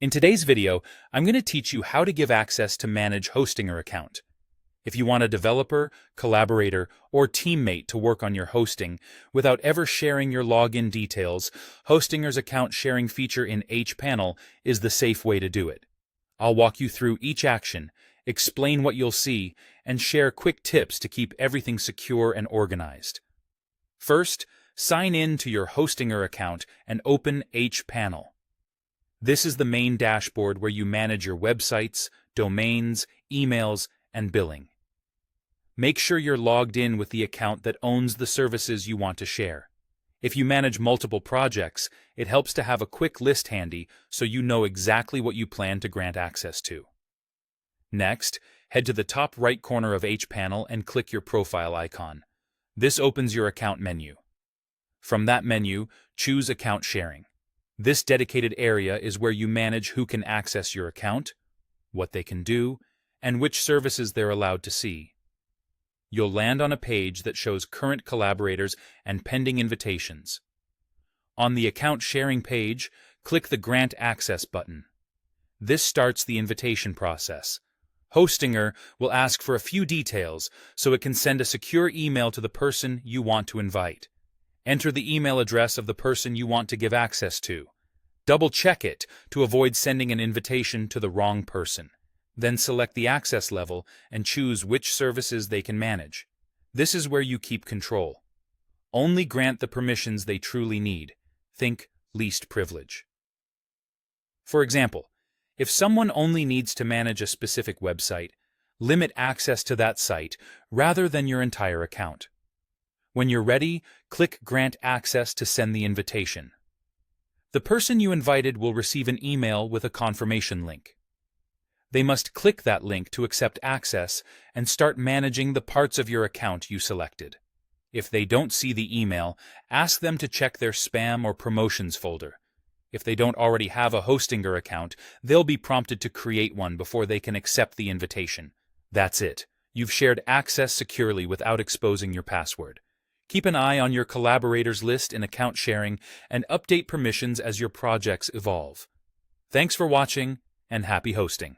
In today's video, I'm going to teach you how to give access to manage Hostinger account. If you want a developer, collaborator, or teammate to work on your hosting without ever sharing your login details, Hostinger's account sharing feature in hPanel is the safe way to do it. I'll walk you through each action, explain what you'll see, and share quick tips to keep everything secure and organized. First, sign in to your Hostinger account and open hPanel. This is the main dashboard where you manage your websites, domains, emails, and billing. Make sure you're logged in with the account that owns the services you want to share. If you manage multiple projects, it helps to have a quick list handy so you know exactly what you plan to grant access to. Next, head to the top right corner of hPanel and click your profile icon. This opens your account menu. From that menu, choose Account Sharing. This dedicated area is where you manage who can access your account, what they can do, and which services they're allowed to see. You'll land on a page that shows current collaborators and pending invitations. On the Account Sharing page, click the Grant Access button. This starts the invitation process. Hostinger will ask for a few details so it can send a secure email to the person you want to invite. Enter the email address of the person you want to give access to. Double-check it to avoid sending an invitation to the wrong person. Then select the access level and choose which services they can manage. This is where you keep control. Only grant the permissions they truly need. Think least privilege. For example, if someone only needs to manage a specific website, limit access to that site rather than your entire account. When you're ready, click Grant Access to send the invitation. The person you invited will receive an email with a confirmation link. They must click that link to accept access and start managing the parts of your account you selected. If they don't see the email, ask them to check their spam or promotions folder. If they don't already have a Hostinger account, they'll be prompted to create one before they can accept the invitation. That's it. You've shared access securely without exposing your password. Keep an eye on your collaborators list in account sharing and update permissions as your projects evolve. Thanks for watching, and happy hosting.